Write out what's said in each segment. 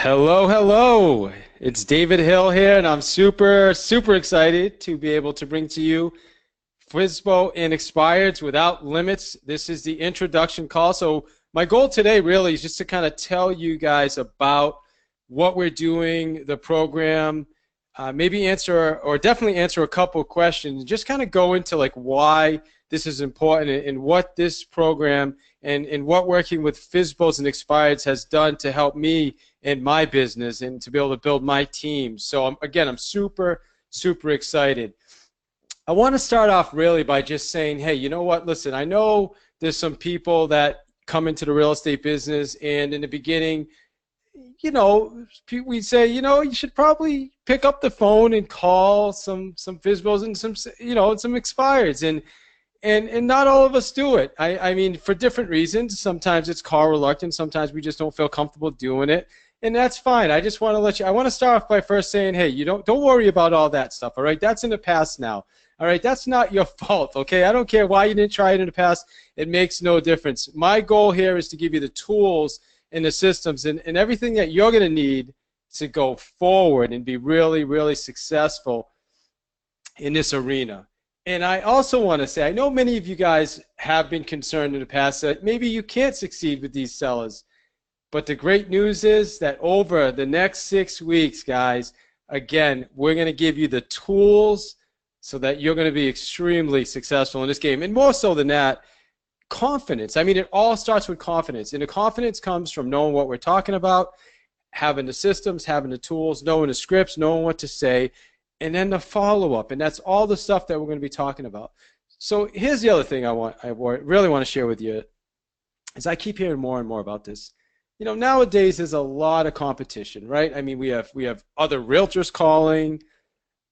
Hello, hello. It's David Hill here, and I'm super excited to be able to bring to you FSBO and Expireds Without Limits. This is the introduction call. So my goal today really is just to kind of tell you guys about what we're doing, the program, maybe answer or definitely answer a couple of questions, just kind of go into like why this is important and what this program and what working with FSBOs and Expireds has done to help me in my business and to be able to build my team. So again, I'm super excited. I want to start off really by just saying, hey, you know what? Listen, I know there's some people that come into the real estate business, and in the beginning, you know, we say, you know, you should probably pick up the phone and call some FSBOs and some, you know, some expireds, and not all of us do it. I mean, for different reasons. Sometimes it's call reluctant. Sometimes we just don't feel comfortable doing it, and that's fine. I just want to let you. I want to start off by first saying, hey, you don't worry about all that stuff. All right, that's in the past now. All right, that's not your fault. Okay, I don't care why you didn't try it in the past. It makes no difference. My goal here is to give you the tools and the systems and everything that you're going to need to go forward and be really successful in this arena. And I also want to say, I know many of you guys have been concerned in the past that maybe you can't succeed with these sellers. But the great news is that over the next 6 weeks, guys, again, we're going to give you the tools so that you're going to be extremely successful in this game. And more so than that, confidence. I mean, it all starts with confidence. And the confidence comes from knowing what we're talking about, having the systems, having the tools, knowing the scripts, knowing what to say, and then the follow-up. And that's all the stuff that we're going to be talking about. So here's the other thing I really want to share with you is I keep hearing more and more about this. You know, nowadays there's a lot of competition, right? I mean, we have other realtors calling.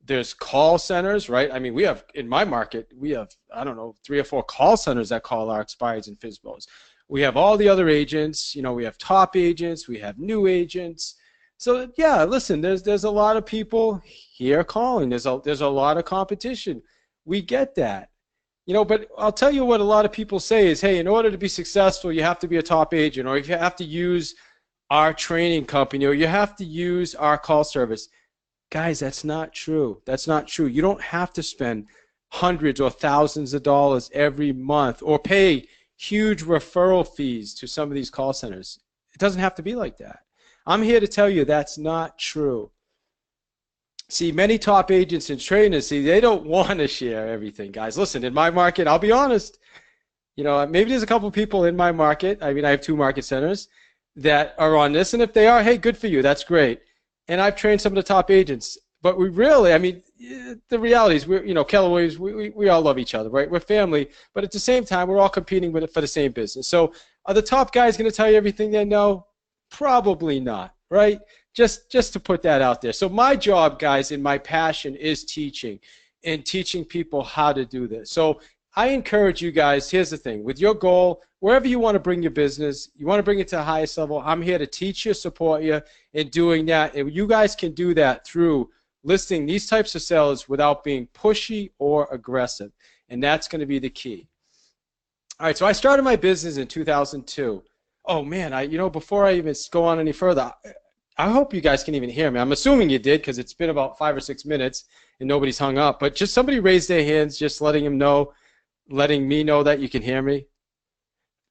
There's call centers, right? I mean, we have, in my market, we have, I don't know, 3 or 4 call centers that call our expireds and FSBOs. We have all the other agents, you know, we have top agents, we have new agents. So yeah, listen, there's a lot of people here calling. There's a lot of competition. We get that. You know, but I'll tell you what a lot of people say is, hey, in order to be successful, you have to be a top agent, or you have to use our training company, or you have to use our call service. Guys, that's not true. That's not true. You don't have to spend hundreds or thousands of dollars every month or pay huge referral fees to some of these call centers. It doesn't have to be like that. I'm here to tell you that's not true. See, many top agents and trainers, see, they don't want to share everything, guys. Listen, in my market, I'll be honest, you know, maybe there's a couple of people in my market, I mean, I have 2 market centers that are on this, and if they are, hey, good for you, that's great. And I've trained some of the top agents, but we really, I mean, the reality is, we're, you know, Keller Williams, we all love each other, right? We're family, but at the same time, we're all competing with it for the same business. So are the top guys going to tell you everything they know? Probably not, right? Just to put that out there. So my job, guys, and my passion is teaching and teaching people how to do this. So I encourage you guys, here's the thing, with your goal, wherever you want to bring your business, you want to bring it to the highest level, I'm here to teach you, support you in doing that. And you guys can do that through listing these types of sellers without being pushy or aggressive. And that's going to be the key. All right, so I started my business in 2002. Oh man, you know, before I even go on any further, I hope you guys can even hear me. I'm assuming you did because it's been about 5 or 6 minutes and nobody's hung up. But just somebody raise their hands, just letting me know that you can hear me.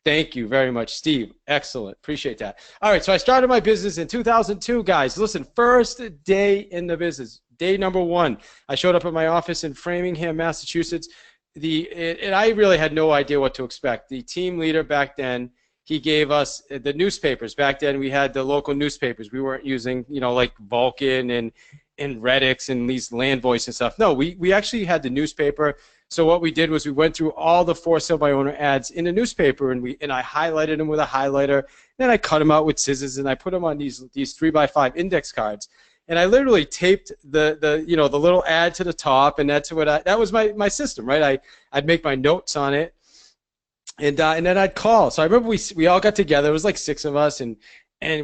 Thank you very much, Steve. Excellent. Appreciate that. All right, so I started my business in 2002, guys. Listen, first day in the business, day number 1. I showed up at my office in Framingham, Massachusetts. And I really had no idea what to expect. The team leader back then, he gave us the newspapers. Back then, we had the local newspapers. We weren't using, you know, like Vulcan and Reddix and these Land Voice and stuff. No, we actually had the newspaper. So what we did was we went through all the for sale by owner ads in the newspaper, and I highlighted them with a highlighter. Then I cut them out with scissors, and I put them on these 3x5 index cards. And I literally taped the little ad to the top, and that was my system, right? I'd make my notes on it. And then I'd call. So I remember we all got together. It was like 6 of us, and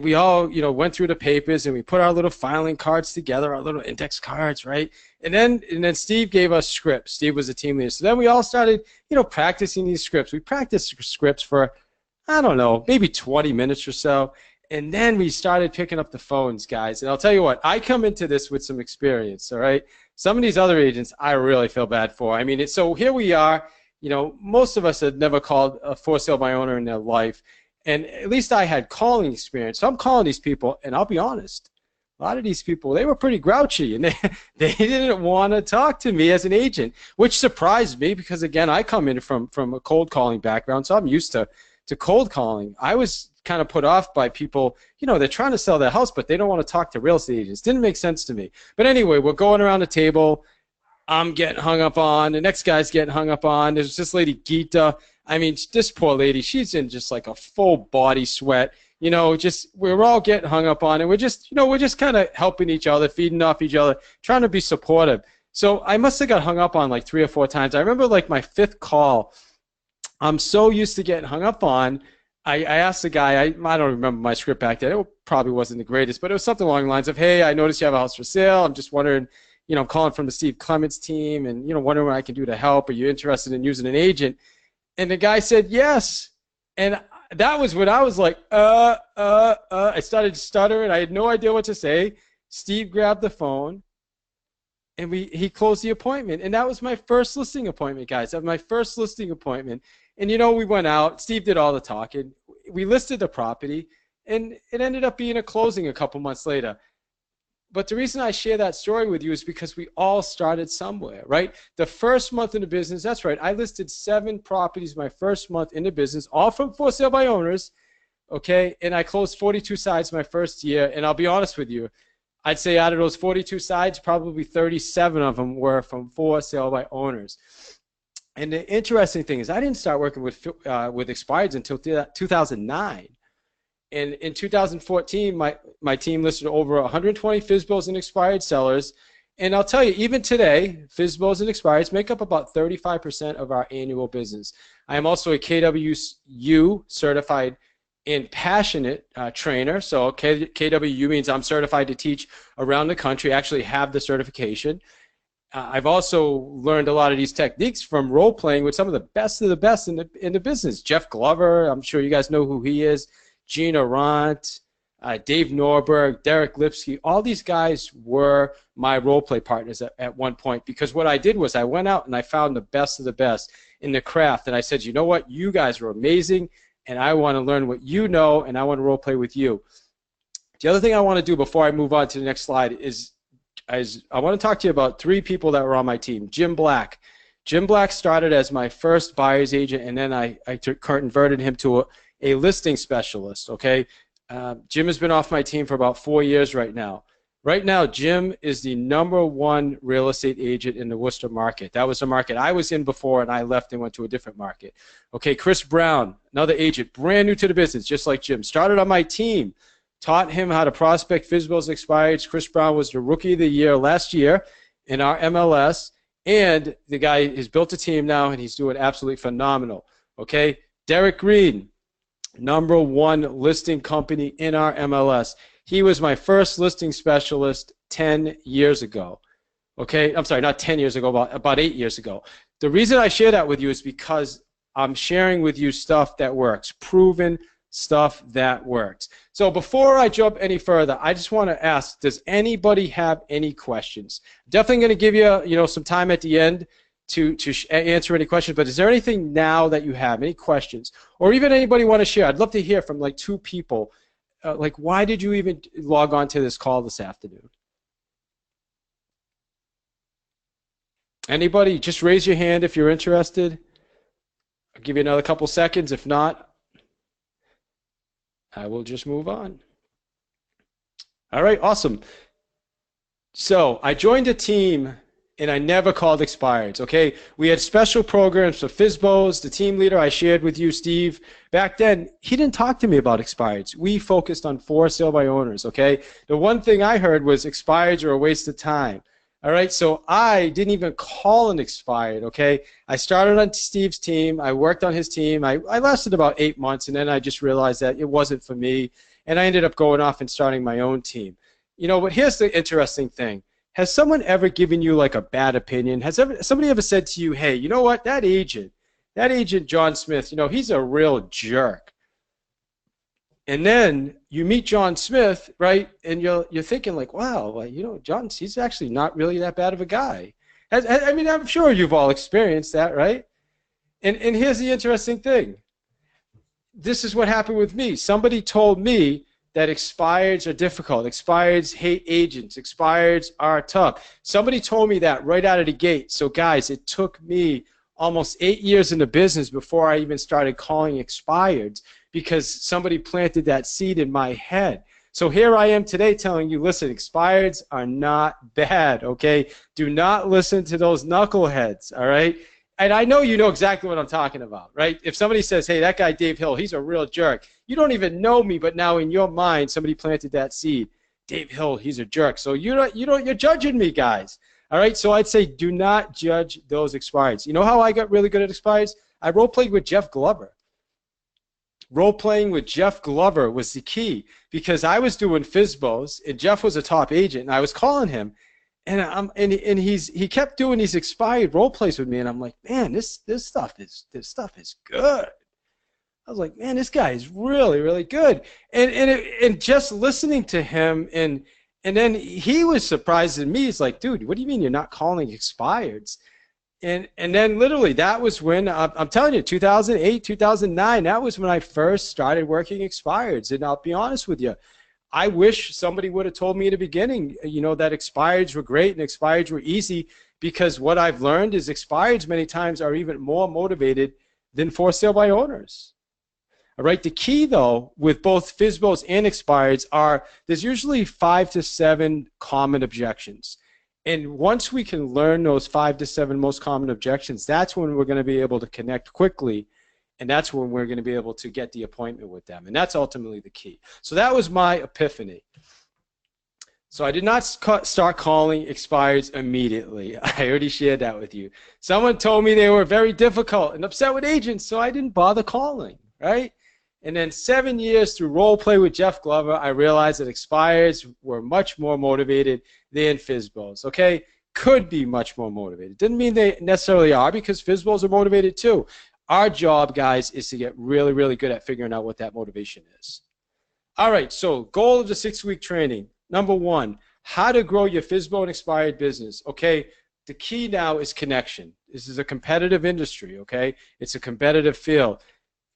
we all, you know, went through the papers, and we put our little filing cards together, our little index cards, right? And then Steve gave us scripts. Steve was the team leader. So then we all started, you know, practicing these scripts. We practiced scripts for, I don't know, maybe 20 minutes or so. And then we started picking up the phones, guys. And I'll tell you what, I come into this with some experience, all right? Some of these other agents, I really feel bad for. I mean, so here we are. You know, most of us had never called a for sale by owner in their life. And at least I had calling experience. So I'm calling these people, and I'll be honest, a lot of these people, they were pretty grouchy, and they didn't want to talk to me as an agent, which surprised me because, again, I come in from a cold calling background, so I'm used to cold calling. I was kind of put off by people, you know, they're trying to sell their house, but they don't want to talk to real estate agents. Didn't make sense to me. But anyway, we're going around the table. I'm getting hung up on. The next guy's getting hung up on. There's this lady, Geeta. I mean, this poor lady, she's in just like a full body sweat. You know, just we're all getting hung up on, and we're just, you know, we're just kind of helping each other, feeding off each other, trying to be supportive. So I must have got hung up on like 3 or 4 times. I remember like my 5th call, I'm so used to getting hung up on. I asked the guy, I don't remember my script back then. It probably wasn't the greatest, but it was something along the lines of, hey, I noticed you have a house for sale. I'm just wondering, you know, I'm calling from the Steve Clements team and, you know, wondering what I can do to help. Are you interested in using an agent? And the guy said yes. And that was when I was like, I started stuttering. I had no idea what to say. Steve grabbed the phone, and he closed the appointment. And that was my first listing appointment, guys. That was my first listing appointment. And, you know, we went out. Steve did all the talking. We listed the property, and it ended up being a closing a couple months later. But the reason I share that story with you is because we all started somewhere, right? The first month in the business, that's right, I listed 7 properties my first month in the business, all from for sale by owners, okay? And I closed 42 sides my first year, and I'll be honest with you, I'd say out of those 42 sides, probably 37 of them were from for sale by owners. And the interesting thing is I didn't start working with expireds until 2009. And in 2014, my team listed over 120 FSBOs and expired sellers. And I'll tell you, even today, FSBOs and expireds make up about 35% of our annual business. I am also a KWU certified and passionate trainer. So KWU means I'm certified to teach around the country, actually have the certification. I've also learned a lot of these techniques from role playing with some of the best in the business. Jeff Glover, I'm sure you guys know who he is. Gina Ront, Dave Norberg, Derek Lipsky, all these guys were my role play partners at one point, because what I did was I went out and I found the best of the best in the craft, and I said, you know what, you guys are amazing, and I want to learn what you know, and I want to role play with you. The other thing I want to do before I move on to the next slide is I want to talk to you about 3 people that were on my team. Jim Black. Jim Black started as my first buyer's agent, and then I converted him to a listing specialist, okay? Jim has been off my team for about 4 years right now. Right now, Jim is the #1 real estate agent in the Worcester market. That was the market I was in before, and I left and went to a different market. Okay, Chris Brown, another agent, brand new to the business, just like Jim. Started on my team, taught him how to prospect FSBOs expireds. Chris Brown was the Rookie of the Year last year in our MLS, and the guy has built a team now, and he's doing absolutely phenomenal. Okay, Derek Green, #1 listing company in our MLS. He was my first listing specialist 10 years ago. Okay, I'm sorry, not 10 years ago, about 8 years ago. The reason I share that with you is because I'm sharing with you stuff that works, proven stuff that works. So before I jump any further, I just want to ask, does anybody have any questions? Definitely going to give you, some time at the end to answer any questions, but is there anything now that you have, any questions? Or even anybody want to share? I'd love to hear from like 2 people. Like, why did you even log on to this call this afternoon? Anybody? Just raise your hand if you're interested. I'll give you another couple seconds. If not, I will just move on. All right, awesome. So I joined a team, and I never called expireds, okay? We had special programs for FSBOs. The team leader I shared with you, Steve, back then, he didn't talk to me about expireds. We focused on for sale by owners, okay? The one thing I heard was expireds are a waste of time. All right, so I didn't even call an expired, okay? I started on Steve's team. I worked on his team. I lasted about 8 months, and then I just realized that it wasn't for me, and I ended up going off and starting my own team. But here's the interesting thing. Has someone ever given you like a bad opinion? Has somebody ever said to you, hey, you know what, that agent John Smith, he's a real jerk? And then you meet John Smith, right? And you're thinking like, wow, well, you know, John, he's actually not really that bad of a guy. I mean, I'm sure you've all experienced that, right? And here's the interesting thing. This is what happened with me. Somebody told me that expireds are difficult. Expireds hate agents. Expireds are tough. Somebody told me that right out of the gate. So guys, it took me almost 8 years in the business before I even started calling expireds, because somebody planted that seed in my head. So here I am today telling you, listen, expireds are not bad, okay? Do not listen to those knuckleheads, all right? And I know you know exactly what I'm talking about, right? If somebody says, hey, that guy Dave Hill, he's a real jerk. You don't even know me, but now in your mind, somebody planted that seed. Dave Hill, he's a jerk. So you're judging me, guys. All right, so I'd say do not judge those expireds. You know how I got really good at expireds? I role-played with Jeff Glover. Role-playing with Jeff Glover was the key, because I was doing FSBOs, and Jeff was a top agent, and I was calling him. And he kept doing these expired role plays with me, and I'm like, man, this stuff is good. I was like, man, this guy is really, really good. And just listening to him, and then he was surprised at me. He's like, dude, what do you mean you're not calling expireds? And then literally that was when I'm telling you, 2008, 2009, that was when I first started working expireds. And I'll be honest with you, I wish somebody would have told me in the beginning, you know, that expireds were great and expireds were easy, because what I've learned is expireds many times are even more motivated than for sale by owners. All right, the key though with both FSBOs and expireds are there's usually 5 to 7 common objections. And once we can learn those 5 to 7 most common objections, that's when we're going to be able to connect quickly. And that's when we're going to be able to get the appointment with them. And that's ultimately the key. So that was my epiphany. So I did not start calling expireds immediately. I already shared that with you. Someone told me they were very difficult and upset with agents, so I didn't bother calling, right? And then 7 years through role play with Jeff Glover, I realized that expireds were much more motivated than FSBOs, okay? Could be much more motivated. Didn't mean they necessarily are, because FSBOs are motivated too. Our job, guys, is to get really, really good at figuring out what that motivation is. All right, so goal of the 6-week training. Number 1, how to grow your FSBO and expired business. Okay, the key now is connection. This is a competitive industry, okay? It's a competitive field.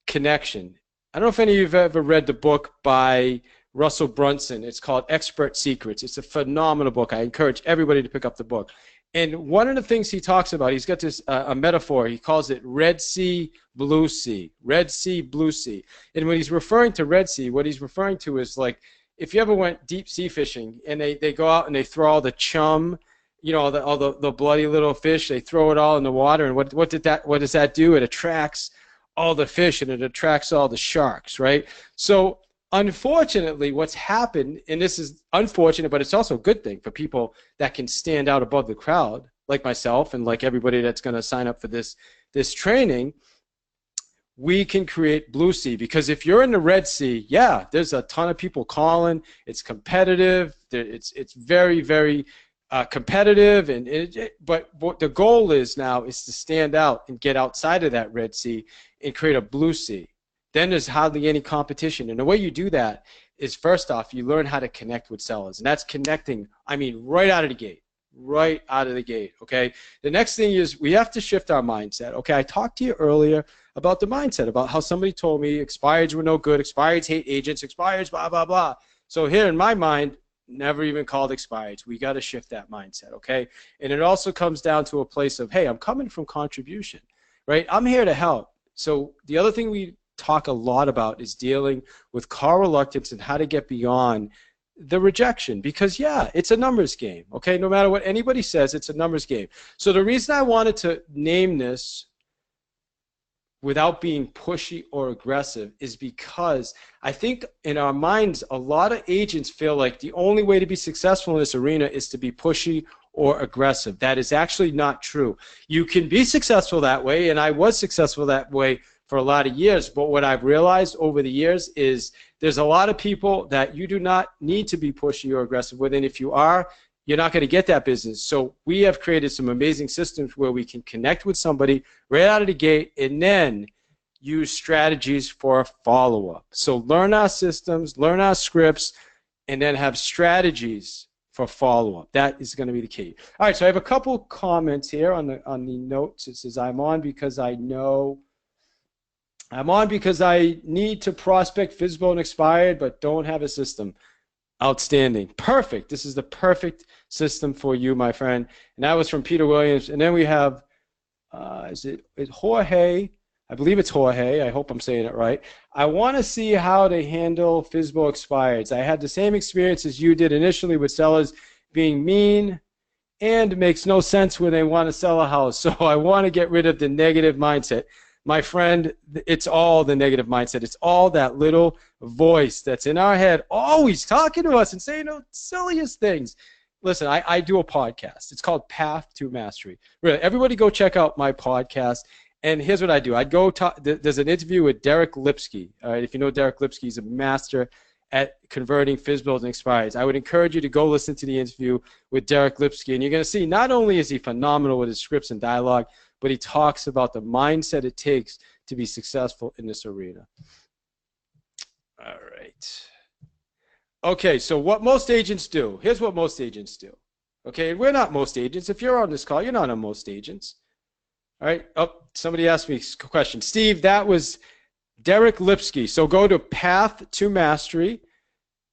Connection. I don't know if any of you have ever read the book by Russell Brunson. It's called Expert Secrets. It's a phenomenal book. I encourage everybody to pick up the book. And one of the things he talks about, he's got this a metaphor. He calls it Red Sea, Blue Sea. Red Sea, Blue Sea. And when he's referring to Red Sea, what he's referring to is like if you ever went deep sea fishing and they go out and they throw all the chum, you know, all the bloody little fish, they throw it all in the water. And what does that do? It attracts all the fish and it attracts all the sharks, right? So unfortunately, what's happened, and this is unfortunate, but it's also a good thing for people that can stand out above the crowd, like myself and like everybody that's going to sign up for this training, we can create Blue Sea. Because if you're in the Red Sea, yeah, there's a ton of people calling. It's competitive. It's very, very competitive. But what the goal is now is to stand out and get outside of that Red Sea and create a Blue Sea. Then there's hardly any competition. And the way you do that is, first off, you learn how to connect with sellers. And that's connecting, I mean, right out of the gate. Right out of the gate, okay? The next thing is we have to shift our mindset. Okay, I talked to you earlier about the mindset, about how somebody told me expireds were no good, expireds hate agents, expireds blah, blah, blah. So here in my mind, never even called expireds. We got to shift that mindset, okay? And it also comes down to a place of, hey, I'm coming from contribution, right? I'm here to help. So the other thing we talk a lot about is dealing with call reluctance and how to get beyond the rejection, because yeah, it's a numbers game, okay? No matter what anybody says, it's a numbers game. So the reason I wanted to name this without being pushy or aggressive is because I think in our minds a lot of agents feel like the only way to be successful in this arena is to be pushy or aggressive. That is actually not true. You can be successful that way, and I was successful that way for a lot of years, but what I've realized over the years is there's a lot of people that you do not need to be pushy or aggressive with, and if you are, you're not going to get that business. So we have created some amazing systems where we can connect with somebody right out of the gate, and then use strategies for follow-up. So learn our systems, learn our scripts, and then have strategies for follow-up. That is going to be the key. All right, so I have a couple comments here on the notes. It says, I'm on because I need to prospect FSBO and expired, but don't have a system. Outstanding. Perfect. This is the perfect system for you, my friend. And that was from Peter Williams. And then we have, is Jorge? I believe it's Jorge. I hope I'm saying it right. I want to see how to handle FSBO expireds. I had the same experience as you did initially with sellers being mean and makes no sense when they want to sell a house. So I want to get rid of the negative mindset. My friend, it's all the negative mindset. It's all that little voice that's in our head always talking to us and saying the silliest things. Listen, I do a podcast. It's called Path to Mastery. Really, everybody go check out my podcast. And here's what I do. I'd go talk. There's an interview with Derek Lipsky. All right, if you know Derek Lipsky, he's a master at converting FSBOs and expires. I would encourage you to go listen to the interview with Derek Lipsky, and you're going to see not only is he phenomenal with his scripts and dialogue, but he talks about the mindset it takes to be successful in this arena. All right. Okay, so what most agents do. Here's what most agents do. Okay, and we're not most agents. If you're on this call, you're not on most agents. All right. Oh, somebody asked me a question. Steve, that was Derek Lipsky. So go to Path to Mastery.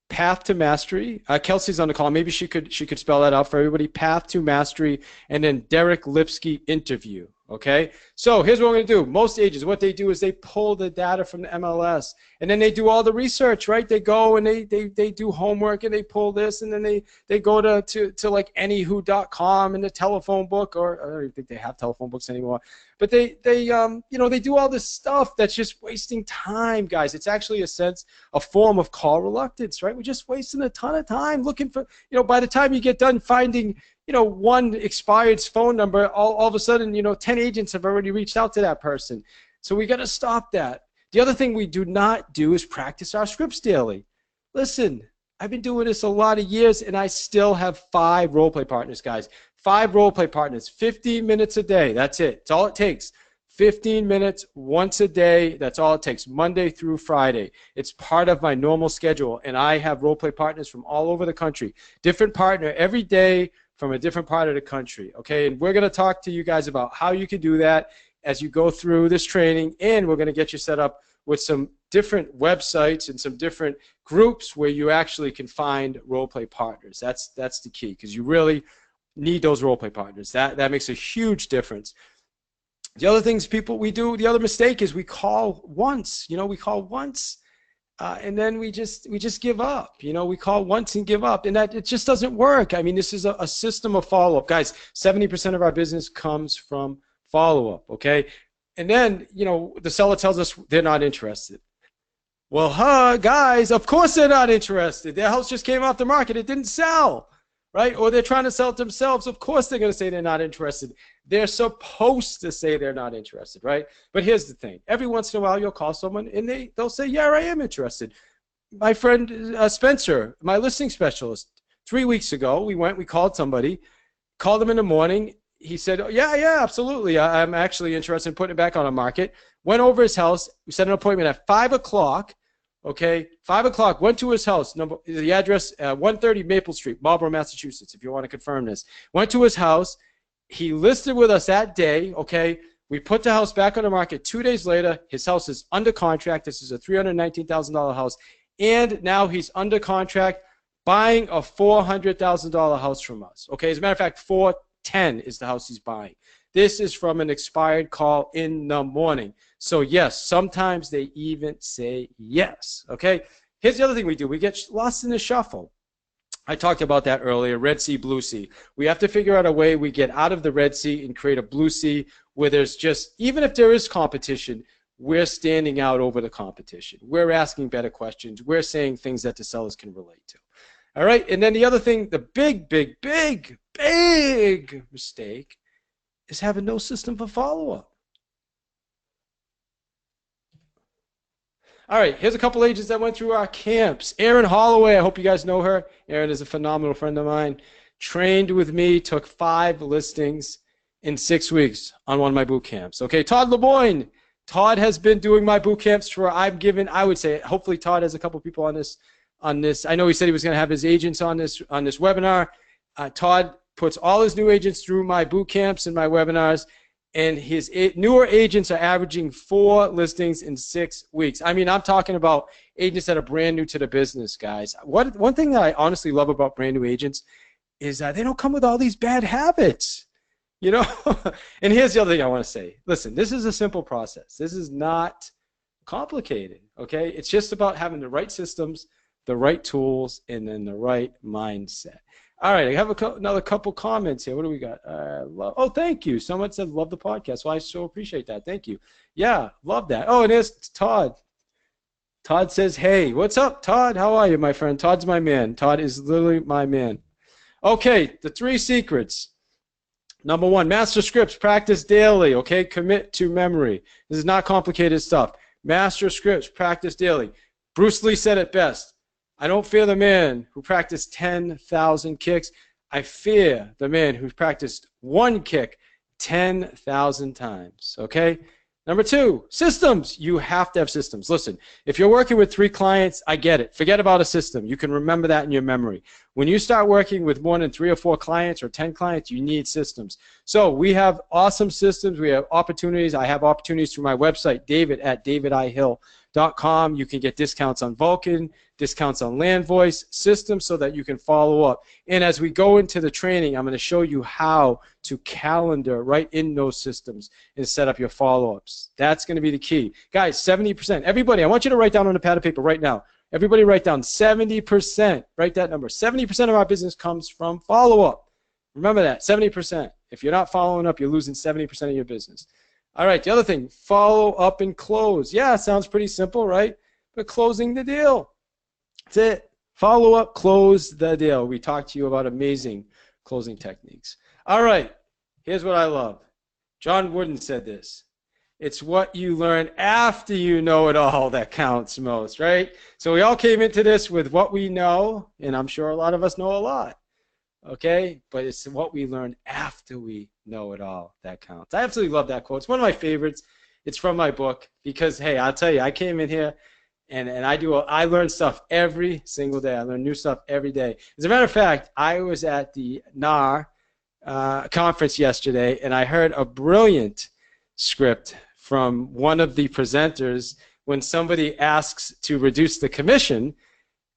Path to Mastery. Kelsey's on the call. Maybe she could spell that out for everybody. Path to Mastery, and then Derek Lipsky interview. Okay. So here's what we're going to do. Most agents, what they do is they pull the data from the MLS, and then they do all the research, right? They go and they do homework, and they pull this, and then they go to like anywho.com and the telephone book, or I don't even think they have telephone books anymore. But they do all this stuff that's just wasting time, guys. It's actually a form of call reluctance, right? We're just wasting a ton of time looking for, by the time you get done finding, one expired phone number, all of a sudden, 10 agents have already reached out to that person. So we got to stop that. The other thing we do not do is practice our scripts daily. Listen, I've been doing this a lot of years, and I still have 5 role-play partners, guys. 5 role-play partners, 15 minutes a day. That's it. That's all it takes. 15 minutes once a day. That's all it takes, Monday through Friday. It's part of my normal schedule, and I have role-play partners from all over the country. Different partner every day from a different part of the country, okay? And we're going to talk to you guys about how you can do that as you go through this training, and we're going to get you set up with some different websites and some different groups where you actually can find role-play partners. That's the key, because you really need those role-play partners. That makes a huge difference. The other things we do, the other mistake is we call once. We call once. And then we just give up. We call once and give up, and that it just doesn't work. I mean, this is a system of follow-up, guys. 70% of our business comes from follow-up. Okay, and then the seller tells us they're not interested. Well, guys, of course they're not interested. Their house just came off the market. It didn't sell, right? Or they're trying to sell it themselves. Of course they're going to say they're not interested. They're supposed to say they're not interested, right? But here's the thing. Every once in a while you'll call someone and they'll say, yeah, I am interested. My friend Spencer, my listing specialist, 3 weeks ago, we called somebody, called him in the morning. He said, oh, yeah, absolutely. I'm actually interested in putting it back on the market. Went over his house. We set an appointment at 5 o'clock. Okay, 5 o'clock, went to his house, the address, 130 Maple Street, Marlborough, Massachusetts, if you want to confirm this. Went to his house. He listed with us that day, okay? We put the house back on the market. 2 days later, his house is under contract. This is a $319,000 house. And now he's under contract buying a $400,000 house from us. Okay, as a matter of fact, 410 is the house he's buying. This is from an expired call in the morning. So yes, sometimes they even say yes. Okay, here's the other thing we do. We get lost in the shuffle. I talked about that earlier, Red Sea, Blue Sea. We have to figure out a way we get out of the Red Sea and create a Blue Sea where there's just, even if there is competition, we're standing out over the competition. We're asking better questions. We're saying things that the sellers can relate to. All right, and then the other thing, the big mistake is having no system for follow-up. All right, here's a couple agents that went through our camps. Erin Holloway, I hope you guys know her. Erin is a phenomenal friend of mine. Trained with me, took 5 listings in 6 weeks on one of my boot camps. Okay, Todd LeBoyne, Todd has been doing my boot camps for, I would say, hopefully Todd has a couple people on this. I know he said he was going to have his agents on this webinar. Todd puts all his new agents through my boot camps and my webinars, and his newer agents are averaging 4 listings in 6 weeks. I mean, I'm talking about agents that are brand new to the business, guys. One thing that I honestly love about brand new agents is that they don't come with all these bad habits. You know, and here's the other thing I want to say. Listen, this is a simple process. This is not complicated, okay? It's just about having the right systems, the right tools, and then the right mindset. All right, I have another couple comments here. What do we got? Oh, thank you. Someone said, love the podcast. Well, I so appreciate that. Thank you. Yeah, love that. Oh, and it's Todd. Todd says, hey, what's up, Todd? How are you, my friend? Todd's my man. Todd is literally my man. Okay, the 3 secrets. Number 1, master scripts, practice daily, okay? Commit to memory. This is not complicated stuff. Master scripts, practice daily. Bruce Lee said it best. I don't fear the man who practiced 10,000 kicks. I fear the man who practiced 1 kick 10,000 times, okay? Number 2, systems. You have to have systems. Listen, if you're working with 3 clients, I get it. Forget about a system. You can remember that in your memory. When you start working with more than 3 or 4 clients or 10 clients, you need systems. So we have awesome systems. We have opportunities. I have opportunities through my website, david@davidihill.com. You can get discounts on Vulcan, discounts on LandVoice, systems so that you can follow up. And as we go into the training, I'm going to show you how to calendar right in those systems and set up your follow-ups. That's going to be the key. Guys, 70%. Everybody, I want you to write down on a pad of paper right now. Everybody write down 70%. Write that number. 70% of our business comes from follow-up. Remember that, 70%. If you're not following up, you're losing 70% of your business. All right, the other thing, follow up and close. Yeah, sounds pretty simple, right? But closing the deal. That's it. Follow up, close the deal. We talked to you about amazing closing techniques. All right, here's what I love. John Wooden said this. It's what you learn after you know it all that counts most, right? So we all came into this with what we know, and I'm sure a lot of us know a lot, okay? But it's what we learn after we know it all that counts. I absolutely love that quote. It's one of my favorites. It's from my book because, hey, I'll tell you, I came in here and I learn stuff every single day. I learn new stuff every day. As a matter of fact, I was at the NAR conference yesterday, and I heard a brilliant script from one of the presenters when somebody asks to reduce the commission,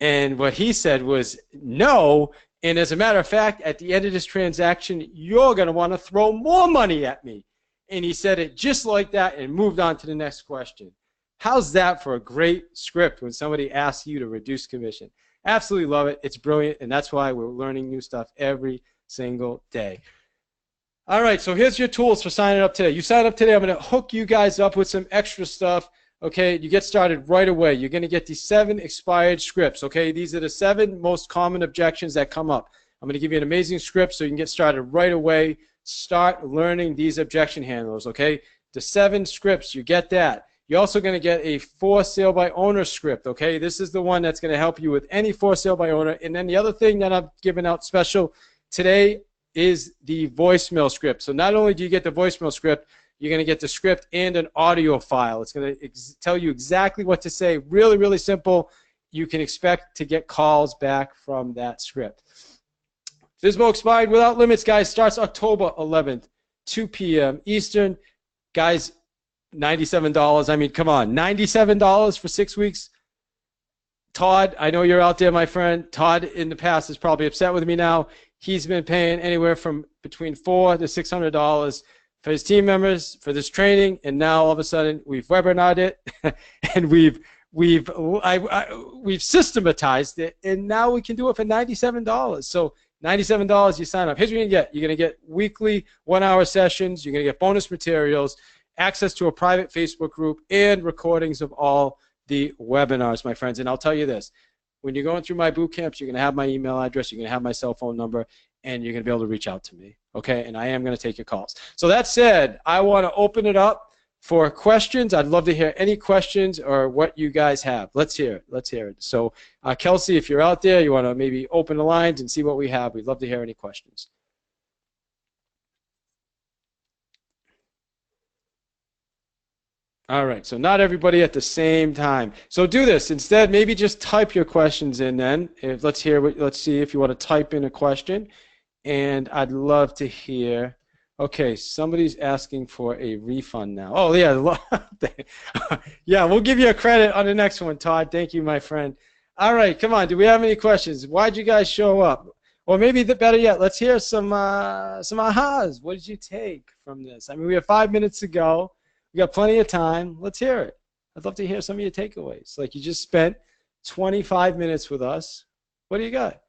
and what he said was no, and as a matter of fact, at the end of this transaction, you're going to want to throw more money at me. And he said it just like that and moved on to the next question. How's that for a great script when somebody asks you to reduce commission? Absolutely love it. It's brilliant, and that's why we're learning new stuff every single day. All right, so here's your tools for signing up today. You sign up today, I'm going to hook you guys up with some extra stuff. Okay, you get started right away. You're going to get these 7 expired scripts. Okay, these are the 7 most common objections that come up. I'm going to give you an amazing script so you can get started right away. Start learning these objection handlers. Okay, the 7 scripts, you get that. You're also going to get a for sale by owner script. Okay, this is the one that's going to help you with any for sale by owner. And then the other thing that I'm giving out special today is the voicemail script. So not only do you get the voicemail script, you're going to get the script and an audio file. It's going to tell you exactly what to say. Really, really simple. You can expect to get calls back from that script. FSBO Expired Without Limits, guys, starts October 11th, 2 p.m. Eastern. Guys, $97. I mean, come on, $97 for 6 weeks. Todd, I know you're out there, my friend. Todd in the past is probably upset with me now. He's been paying anywhere from between $400 to $600 for his team members for this training, and now all of a sudden we've webinar'd it and we've systematized it, and now we can do it for $97. So $97, you sign up. Here's what you're gonna get. You're gonna get weekly 1-hour sessions. You're gonna get bonus materials, access to a private Facebook group, and recordings of all the webinars, my friends. And I'll tell you this. When you're going through my boot camps, you're going to have my email address, you're going to have my cell phone number, and you're going to be able to reach out to me, okay? And I am going to take your calls. So that said, I want to open it up for questions. I'd love to hear any questions or what you guys have. Let's hear it. Let's hear it. So, Kelsey, if you're out there, you want to maybe open the lines and see what we have. We'd love to hear any questions. All right, so not everybody at the same time. So do this instead. Maybe just type your questions in. Then, let's see if you want to type in a question, and I'd love to hear. Okay, somebody's asking for a refund now. Oh yeah, yeah. We'll give you a credit on the next one, Todd. Thank you, my friend. All right, come on. Do we have any questions? Why'd you guys show up? Or maybe better yet, let's hear some ahas. What did you take from this? I mean, we have 5 minutes to go. We got plenty of time. Let's hear it. I'd love to hear some of your takeaways. Like you just spent 25 minutes with us. What do you got?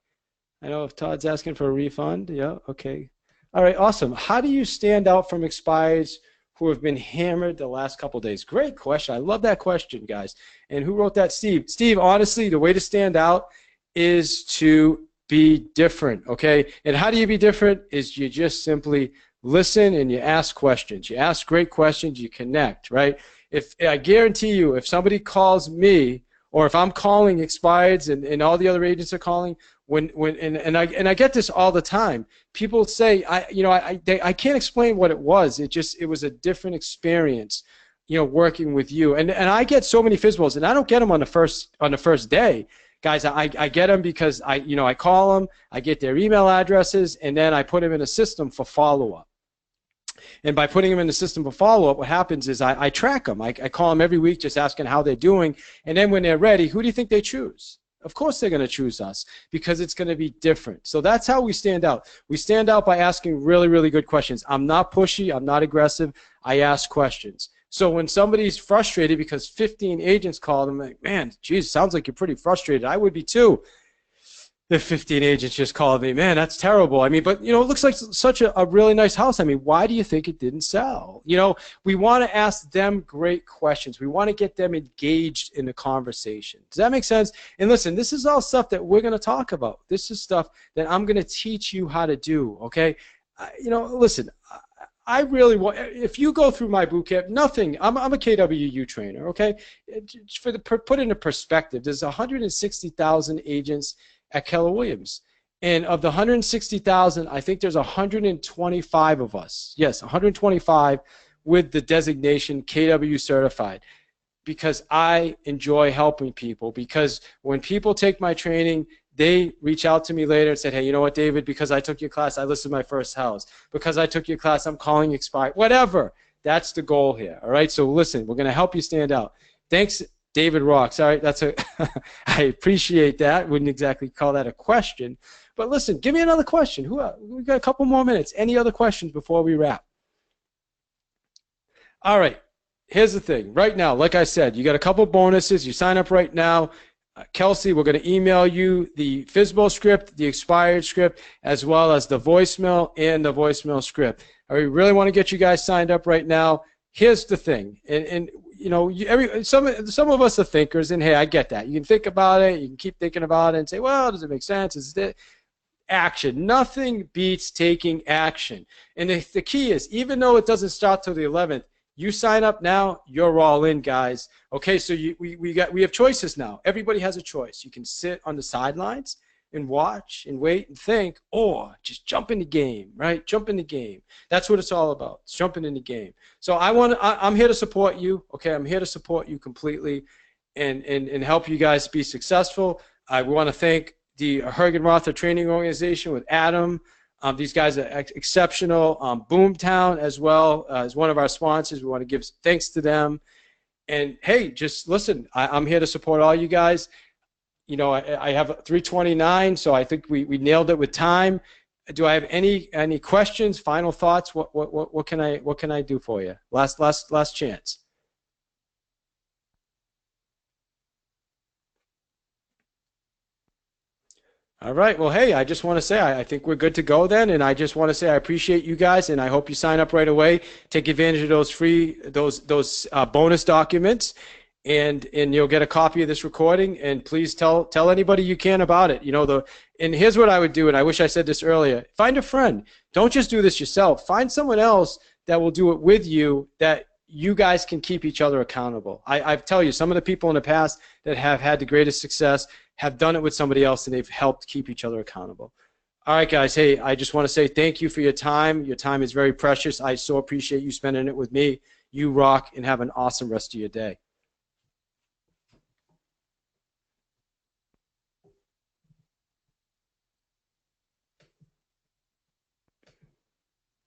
I know if Todd's asking for a refund. Yeah, okay. All right, awesome. How do you stand out from expireds who have been hammered the last couple of days? Great question. I love that question, guys. And who wrote that? Steve. Steve, honestly, the way to stand out is to be different, okay? And how do you be different is you just simply listen and you ask questions. You ask great questions, you connect, right? If I guarantee you, if somebody calls me, or if I'm calling expireds and all the other agents are calling, and I get this all the time. People say, I can't explain what it was. It was a different experience, working with you. And I get so many FSBOs, and I don't get them on the first day. Guys, I get them because I call them, I get their email addresses, and then I put them in a system for follow-up. And by putting them in the system for follow-up, what happens is I track them. I call them every week just asking how they're doing. And then when they're ready, who do you think they choose? Of course they're going to choose us because it's going to be different. So that's how we stand out. We stand out by asking really, really good questions. I'm not pushy. I'm not aggressive. I ask questions. So when somebody's frustrated because 15 agents called them, like, man, geez, sounds like you're pretty frustrated. I would be too. If 15 agents just called me, man, that's terrible. I mean, but, it looks like such a really nice house. I mean, why do you think it didn't sell? We want to ask them great questions. We want to get them engaged in the conversation. Does that make sense? And listen, this is all stuff that we're going to talk about. This is stuff that I'm going to teach you how to do, okay? Listen, I really want, if you go through my boot camp, nothing, I'm a KWU trainer, okay? Put into perspective, there's 160,000 agents at Keller Williams. And of the 160,000, I think there's 125 of us. Yes, 125 with the designation KW certified, because I enjoy helping people. Because when people take my training, they reach out to me later and said, hey, you know what, David, because I took your class, I listed my first house. Because I took your class, I'm calling expired. Whatever. That's the goal here. All right, so listen, we're going to help you stand out. Thanks, David Rocks. All right, I appreciate that. Wouldn't exactly call that a question. But listen, give me another question. We've got a couple more minutes. Any other questions before we wrap? All right, here's the thing. Right now, like I said, you got a couple bonuses. You sign up right now. Kelsey, we're going to email you the FSBO script, the expired script, as well as the voicemail and the voicemail script. We really want to get you guys signed up right now. Here's the thing, and some of us are thinkers, and hey, I get that. You can think about it, you can keep thinking about it, and say, well, does it make sense? Is it action? Nothing beats taking action. And the key is, even though it doesn't start till the 11th, you sign up now, you're all in, guys. Okay, so we have choices now. Everybody has a choice. You can sit on the sidelines and watch and wait and think, or just jump in the game, right? Jump in the game. That's what it's all about. It's jumping in the game. So I'm here to support you. Okay, I'm here to support you completely, and help you guys be successful. I want to thank the Hergenrother Training Organization with Adam. These guys are exceptional. Boomtown as well as one of our sponsors. We want to give thanks to them. And hey, just listen, I'm here to support all you guys. I have 329, so I think we nailed it with time. Do I have any questions? Final thoughts? What can I do for you? Last chance. All right. Well, hey, I just want to say I think we're good to go then, and I just want to say I appreciate you guys, and I hope you sign up right away. Take advantage of those bonus documents, and you'll get a copy of this recording. And please tell anybody you can about it. And here's what I would do, and I wish I said this earlier: find a friend. Don't just do this yourself. Find someone else that will do it with you, that you guys can keep each other accountable. I tell you, some of the people in the past that have had the greatest success have done it with somebody else, and they've helped keep each other accountable. All right, guys. Hey, I just want to say thank you for your time. Your time is very precious. I so appreciate you spending it with me. You rock, and have an awesome rest of your day.